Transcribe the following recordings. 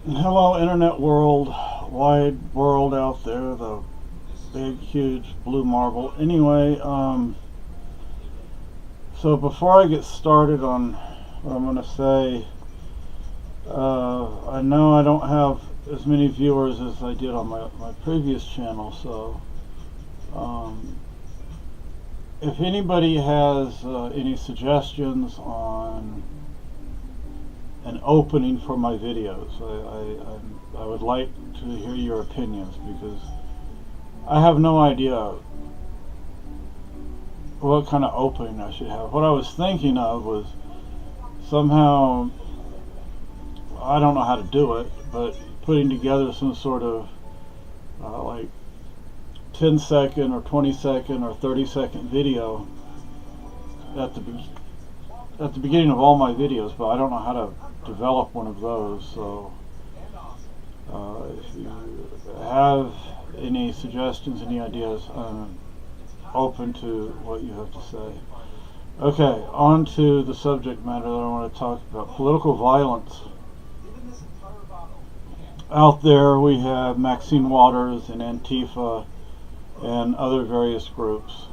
Hello, internet world, wide world out there, the big, huge blue marble. Anyway, so before I get started on what I'm going to say, I know I don't have as many viewers as I did on my previous channel, so if anybody has any suggestions on an opening for my videos, I would like to hear your opinions, because I have no idea what kind of opening I should have. What I was thinking of was somehow, I don't know how to do it, but putting together some sort of like 10-second or 20-second or 30-second video at the beginning of all my videos, but I don't know how to develop one of those. So if you have any suggestions, any ideas, I'm open to what you have to say. Okay, on to the subject matter that I want to talk about: political violence. Out there we have Maxine Waters and Antifa and other various groups.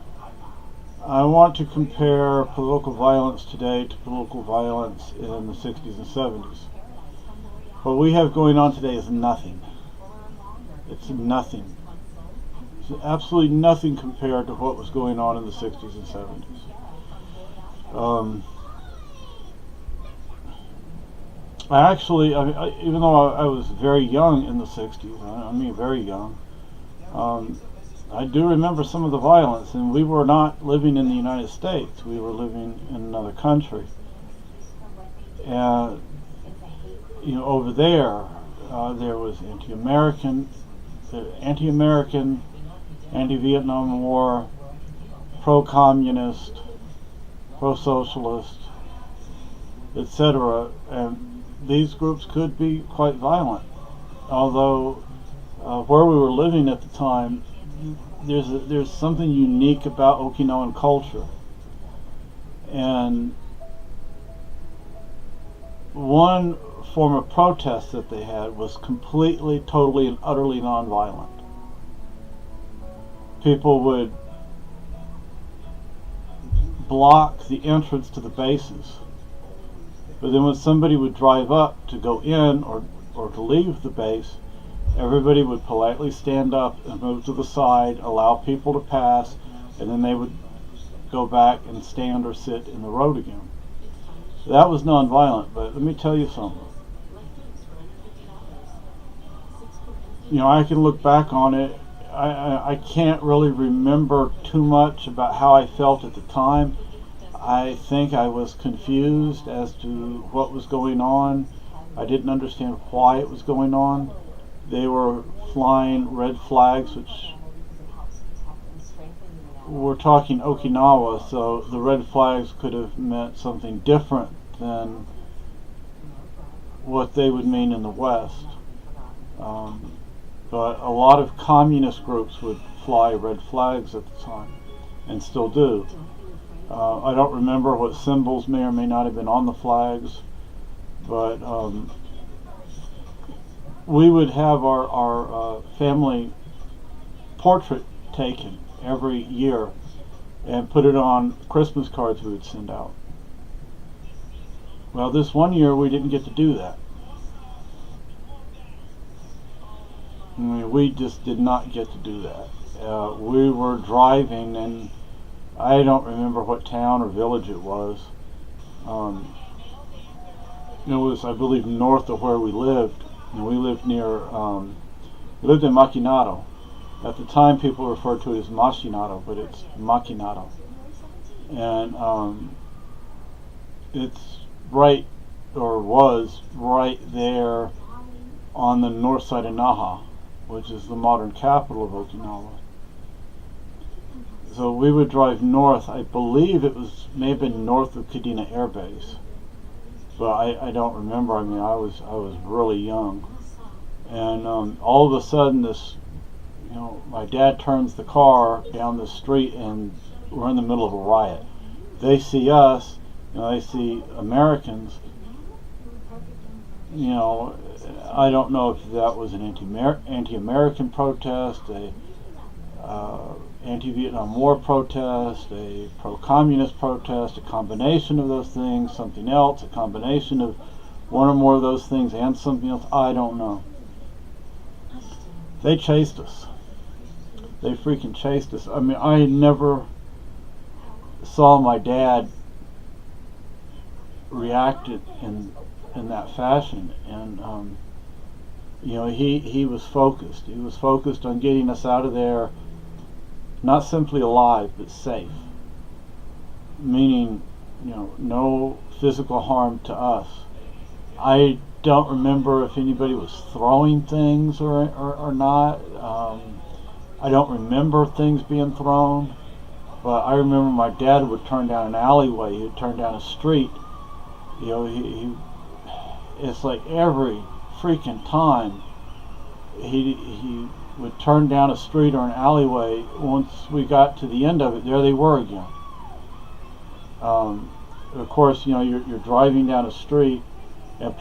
I want to compare political violence today to political violence in the 60s and 70s. What we have going on today is nothing. It's nothing. It's absolutely nothing compared to what was going on in the 60s and 70s. Even though I was very young in the 60s, I mean very young, I do remember some of the violence, and we were not living in the United States. We were living in another country. And, over there, there was anti-American, anti-Vietnam War, pro-communist, pro-socialist, etc. And these groups could be quite violent. Although, where we were living at the time, there's something unique about Okinawan culture, and one form of protest that they had was completely, totally, and utterly nonviolent. People would block the entrance to the bases, but then when somebody would drive up to go in or to leave the base, everybody would politely stand up and move to the side, allow people to pass, and then they would go back and stand or sit in the road again. That was nonviolent, but let me tell you something. I can look back on it. I can't really remember too much about how I felt at the time. I think I was confused as to what was going on. I didn't understand why it was going on. They were flying red flags, which we're talking Okinawa, so the red flags could have meant something different than what they would mean in the West. But a lot of communist groups would fly red flags at the time, and still do. I don't remember what symbols may or may not have been on the flags, but we would have our family portrait taken every year and put it on Christmas cards we would send out. Well, this one year we didn't get to do that. I mean, we just did not get to do that. We were driving, and I don't remember what town or village it was. It was, I believe, north of where we lived. And we lived near, we lived in Makinato. At the time, people referred to it as Mashinato, but it's Makinato. And it's right, or was right there on the north side of Naha, which is the modern capital of Okinawa. So we would drive north. I believe may have been north of Kadena Air Base, but I don't remember. I mean, I was really young, and all of a sudden, my dad turns the car down the street, and we're in the middle of a riot. They see us, they see Americans, You know, I don't know if that was an anti-American protest, a anti-Vietnam War protest, a pro-communist protest, a combination of those things, something else, a combination of one or more of those things and something else. I don't know. They chased us. They freaking chased us. I mean, I never saw my dad react in that fashion, and you know, he was focused. He was focused on getting us out of there, not simply alive but safe. Meaning, you know, no physical harm to us. I don't remember if anybody was throwing things or not. I don't remember things being thrown, but I remember my dad would turn down an alleyway. He would turn down a street. You know, he it's like every freaking time he would turn down a street or an alleyway. Once we got to the end of it, there they were again. Of course, you know, you're driving down a street, and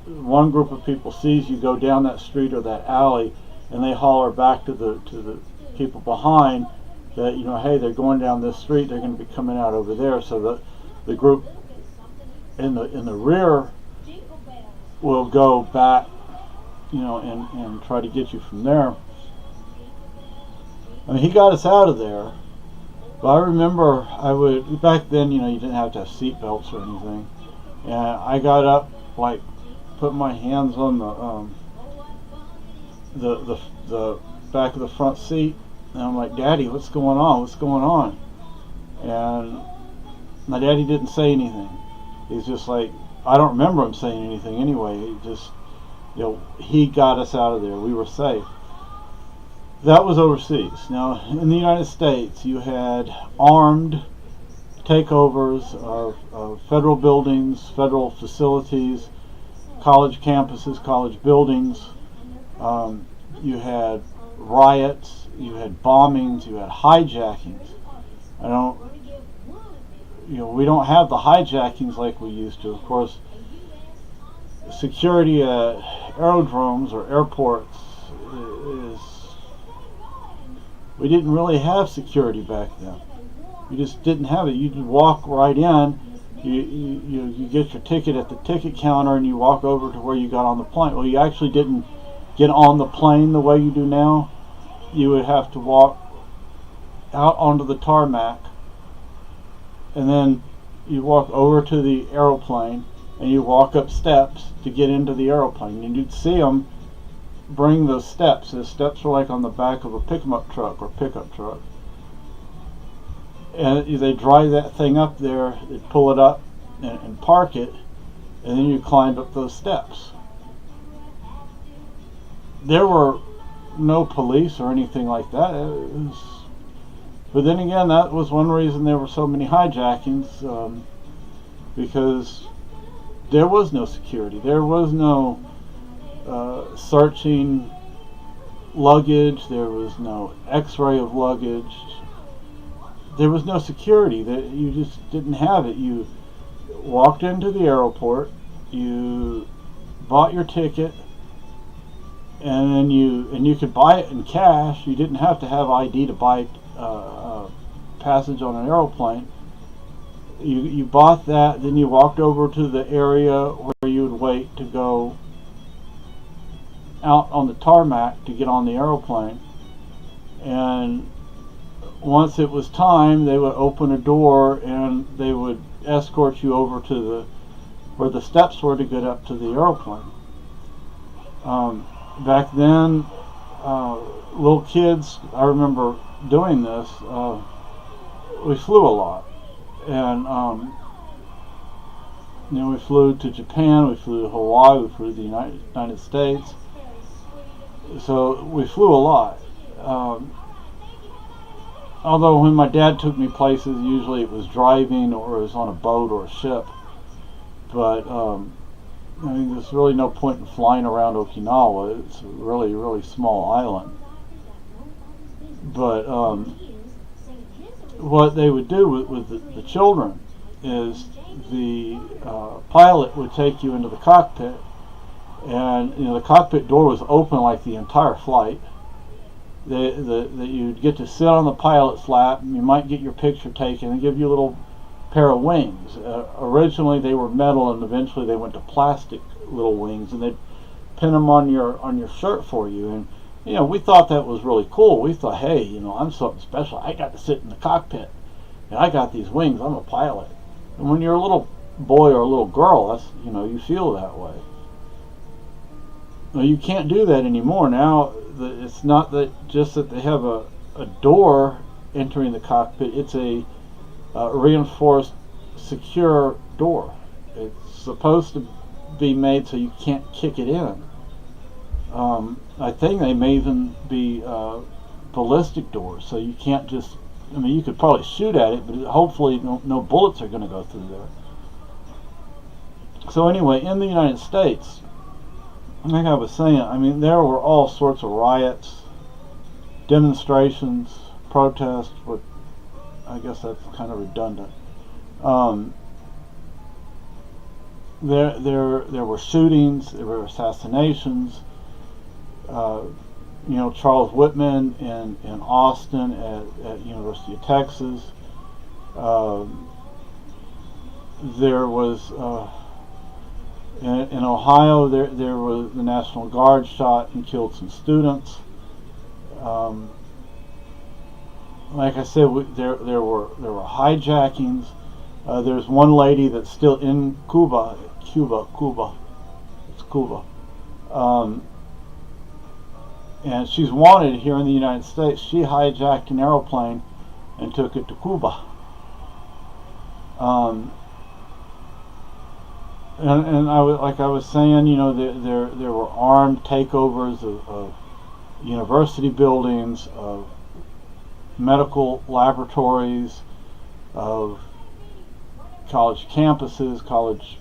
one group of people sees you go down that street or that alley, and they holler back to the people behind that, you know, hey, they're going down this street, they're going to be coming out over there. So the group in the rear will go back, you know, and try to get you from there. I mean, he got us out of there. But I remember back then, you know, you didn't have to have seat belts or anything. And I got up, like, put my hands on the back of the front seat, and I'm like, Daddy, what's going on? What's going on? And my daddy didn't say anything. He's just like, I don't remember him saying anything anyway. He just, you know, he got us out of there. We were safe. That was overseas. Now, in the United States, you had armed takeovers of federal buildings, federal facilities, college campuses, college buildings. You had riots, you had bombings, you had hijackings. We don't have the hijackings like we used to. Of course, security at aerodromes or airports we didn't really have security back then. You just didn't have it. You could walk right in. You get your ticket at the ticket counter, and you walk over to where you got on the plane. Well, you actually didn't get on the plane the way you do now. You would have to walk out onto the tarmac, and then you walk over to the aeroplane, and you walk up steps to get into the aeroplane. And you'd see them bring those steps. The steps were like on the back of a pickup truck or pickup truck. And they drive that thing up there, they'd pull it up and park it, and then you climbed up those steps. There were no police or anything like that. But then again, that was one reason there were so many hijackings, because there was no security. There was no searching luggage. There was no x-ray of luggage. There was no security. You just didn't have it. You walked into the airport, you bought your ticket, and then you could buy it in cash. You didn't have to have ID to buy passage on an aeroplane. You bought that, then you walked over to the area where you would wait to go out on the tarmac to get on the aeroplane, and once it was time, they would open a door and they would escort you over to where the steps were to get up to the aeroplane. Back then, little kids, I remember doing this. We flew a lot, and we flew to Japan, we flew to Hawaii, we flew to the United States. So we flew a lot. Although when my dad took me places, usually it was driving or it was on a boat or a ship. But there's really no point in flying around Okinawa. It's a really, really small island. But what they would do with the children is the pilot would take you into the cockpit, And the cockpit door was open like the entire flight. That you'd get to sit on the pilot's lap, and you might get your picture taken and give you a little pair of wings. Originally they were metal, and eventually they went to plastic little wings, and they'd pin them on your shirt for you. And we thought that was really cool. We thought, hey, I'm something special. I got to sit in the cockpit, and I got these wings. I'm a pilot. And when you're a little boy or a little girl, that's you feel that way. Well, you can't do that anymore. Now it's not just that they have a door entering the cockpit. It's a reinforced, secure door. It's supposed to be made so you can't kick it in. I think they may even be ballistic doors, so you can't just. You could probably shoot at it, but hopefully no bullets are going to go through there. So anyway, in the United States, like I was saying, there were all sorts of riots, demonstrations, protests. But I guess that's kind of redundant. There were shootings, there were assassinations. Charles Whitman in Austin at University of Texas. There was in Ohio. There was the National Guard shot and killed some students. Like I said, there were hijackings. There's one lady that's still in Cuba. It's Cuba. And she's wanted here in the United States. She hijacked an aeroplane and took it to Cuba. And like I was saying, there were armed takeovers of university buildings, of medical laboratories, of college campuses, college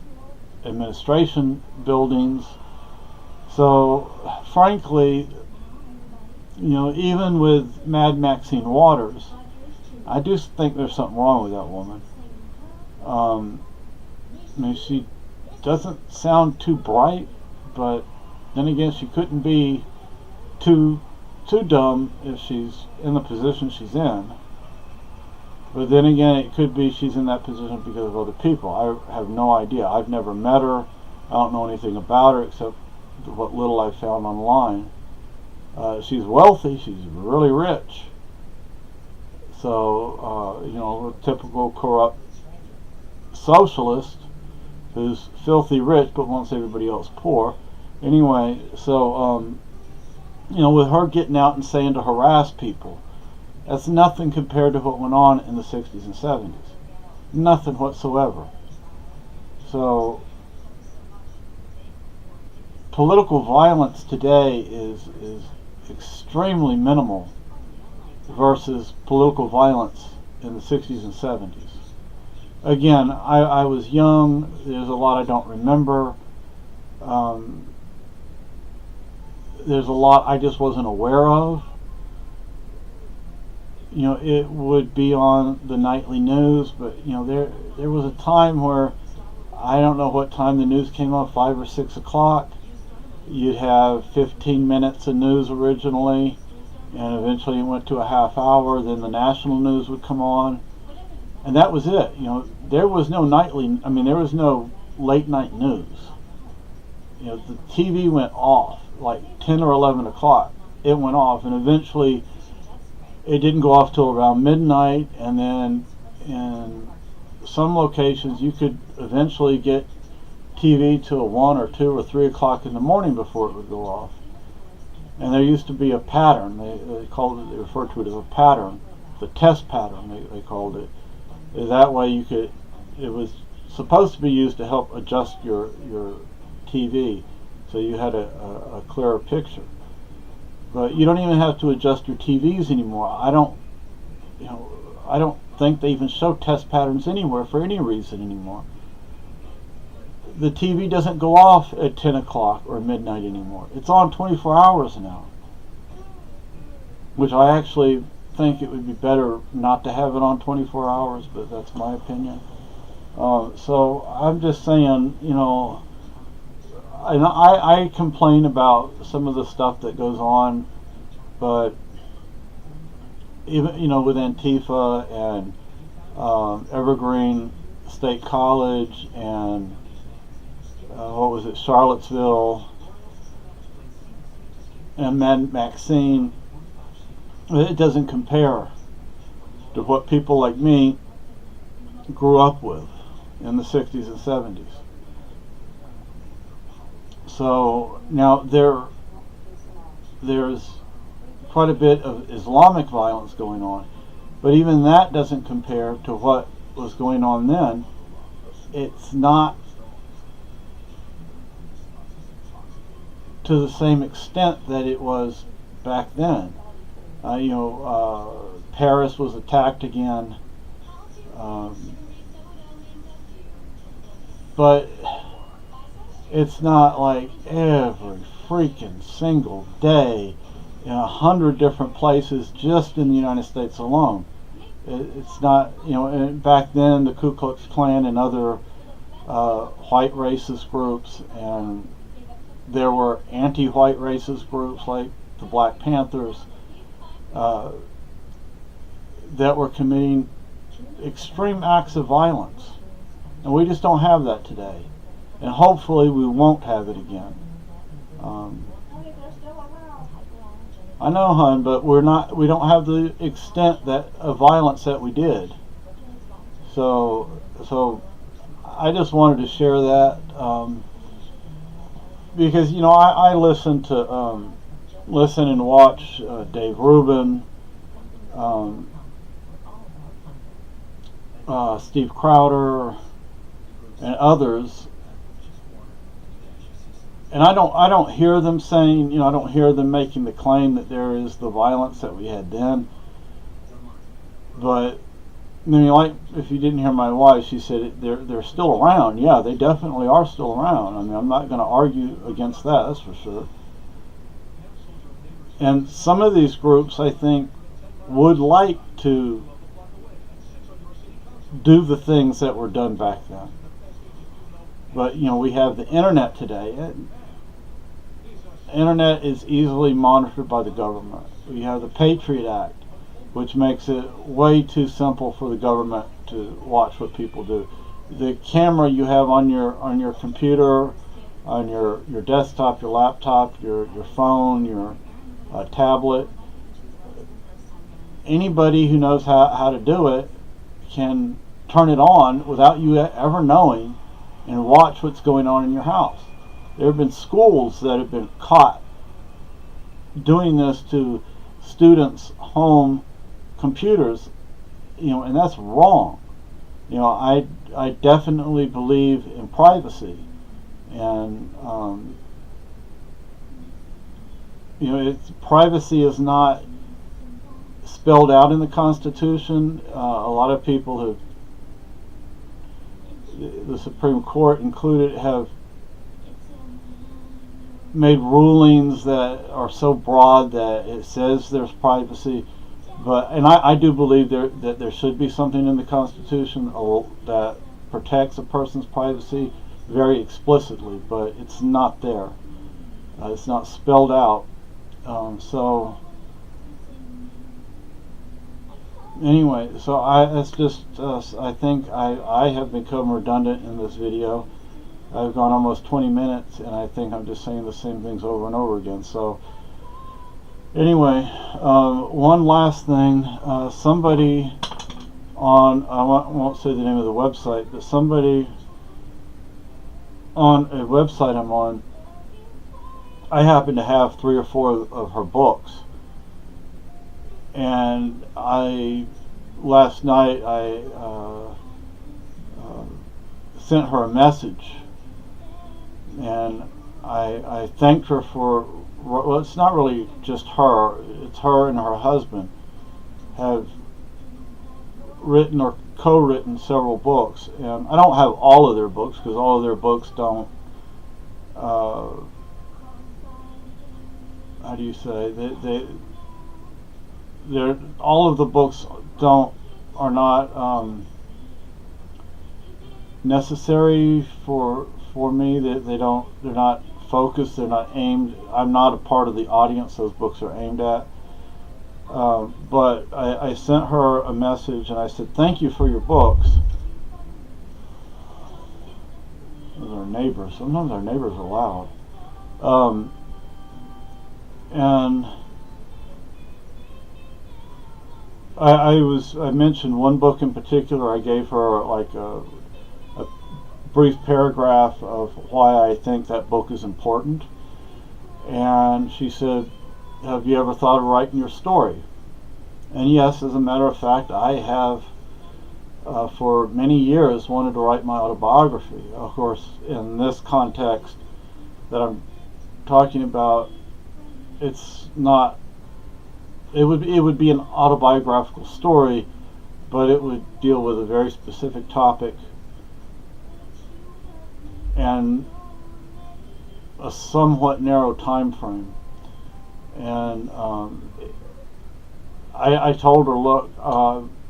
administration buildings. So, frankly, even with Mad Maxine Waters, I do think there's something wrong with that woman. She doesn't sound too bright, but then again, she couldn't be too dumb if she's in the position she's in. But then again, it could be she's in that position because of other people. I have no idea. I've never met her. I don't know anything about her except what little I found online. She's wealthy. She's really rich. So, a typical corrupt socialist who's filthy rich but wants everybody else poor. Anyway, so, with her getting out and saying to harass people, that's nothing compared to what went on in the 60s and 70s. Nothing whatsoever. So, political violence today is extremely minimal versus political violence in the 60s and 70s. Again, I was young. There's a lot I don't remember. There's a lot I just wasn't aware of. It would be on the nightly news, but there was a time where I don't know what time the news came on, 5 or 6 o'clock. You'd have 15 minutes of news originally, and eventually it went to a half hour. Then the national news would come on, and that was it. There was no there was no late night news. The TV went off like 10 or 11 o'clock. It went off, and eventually it didn't go off till around midnight. And then in some locations you could eventually get TV till 1 or 2 or 3 o'clock in the morning before it would go off. And there used to be a pattern. They referred to it as a pattern, the test pattern. They called it. That way it was supposed to be used to help adjust your TV, so you had a clearer picture. But you don't even have to adjust your TVs anymore. I don't think they even show test patterns anywhere for any reason anymore. The TV doesn't go off at 10 o'clock or midnight anymore. It's on 24 hours now, which I actually think it would be better not to have it on 24 hours, but that's my opinion. So I'm just saying, and I complain about some of the stuff that goes on, but even with Antifa and Evergreen State College and what was it, Charlottesville and Maxine, it doesn't compare to what people like me grew up with in the 60s and 70s. So now there's quite a bit of Islamic violence going on, but even that doesn't compare to what was going on then. It's not to the same extent that it was back then. Paris was attacked again, but it's not like every freaking single day in 100 different places just in the United States alone. It's not, and back then the Ku Klux Klan and other white racist groups, and there were anti-white racist groups like the Black Panthers that were committing extreme acts of violence, and we just don't have that today, and hopefully we won't have it again. I know, hon, but we don't have the extent of violence that we did. So I just wanted to share that because I listen and watch Dave Rubin, Steve Crowder, and others, and I don't hear them saying, I don't hear them making the claim that there is the violence that we had then. But like, if you didn't hear my wife, she said they're still around. Yeah, they definitely are still around. I mean, I'm not going to argue against that, that's for sure. And some of these groups, I think, would like to do the things that were done back then. But we have the internet today. Internet is easily monitored by the government. We have the Patriot Act, which makes it way too simple for the government to watch what people do. The camera you have on your computer, on your desktop, your laptop, your phone, your tablet, anybody who knows how to do it can turn it on without you ever knowing and watch what's going on in your house. There have been schools that have been caught doing this to students' home computers, and that's wrong. I definitely believe in privacy, and privacy is not spelled out in the Constitution. A lot of people the Supreme Court included, have made rulings that are so broad that it says there's privacy, and I do believe that there should be something in the Constitution that protects a person's privacy very explicitly, but it's not there. It's not spelled out. So anyway, that's just I think I have become redundant in this video. I've gone almost 20 minutes, and I think I'm just saying the same things over and over again. So anyway, one last thing. Somebody on, I won't say the name of the website, but somebody on a website I'm on, I happen to have 3 or 4 of her books, and last night I sent her a message, and I thanked her for, well, it's not really just her, it's her and her husband have written or co-written several books, and I don't have all of their books because all of their books don't, how do you say, they're all of the books are not necessary for me. They're not focused. They're not aimed. I'm not a part of the audience those books are aimed at. But I sent her a message and I said, thank you for your books. Those are our neighbors. Sometimes our neighbors are loud. And I mentioned one book in particular. I gave her like a brief paragraph of why I think that book is important. And she said, have you ever thought of writing your story? And yes, as a matter of fact, I have for many years wanted to write my autobiography. Of course, in this context that I'm talking about, it's not, it would be an autobiographical story, but it would deal with a very specific topic and a somewhat narrow time frame. And I told her, look,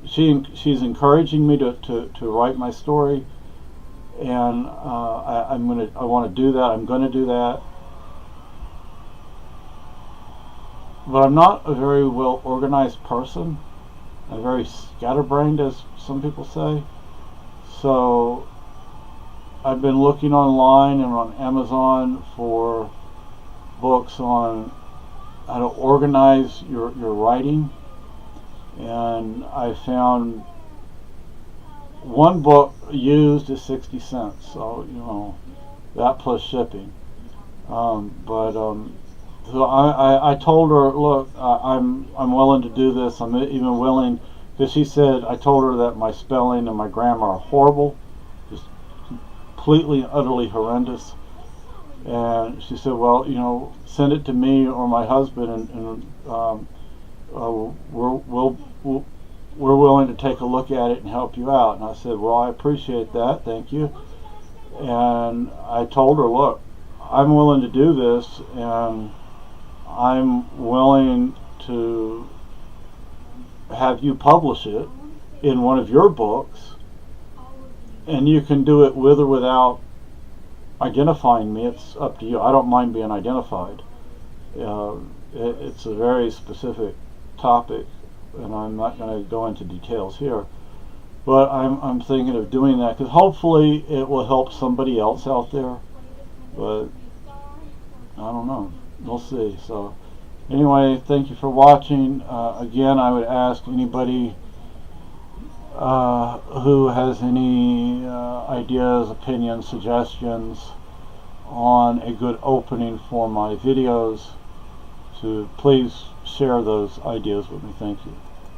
she's encouraging me to write my story, and I want to do that. I'm going to do that. But I'm not a very well organized person. I'm very scatterbrained, as some people say. So I've been looking online and on Amazon for books on how to organize your writing, and I found one book used is 60 cents, so you know, that plus shipping. So I told her, look, I'm willing to do this. I'm even willing, because she said, I told her that my spelling and my grammar are horrible, just completely and utterly horrendous. And she said, well, you know, send it to me or my husband, and we're willing to take a look at it and help you out. And I said, well, I appreciate that, thank you. And I told her, look, I'm willing to do this, and I'm willing to have you publish it in one of your books, and you can do it with or without identifying me. It's up to you. I don't mind being identified. It's a very specific topic, and I'm not going to go into details here, but I'm thinking of doing that because hopefully it will help somebody else out there, but I don't know. We'll see. So anyway, thank you for watching. Again, I would ask anybody who has any ideas, opinions, suggestions on a good opening for my videos to please share those ideas with me. Thank you.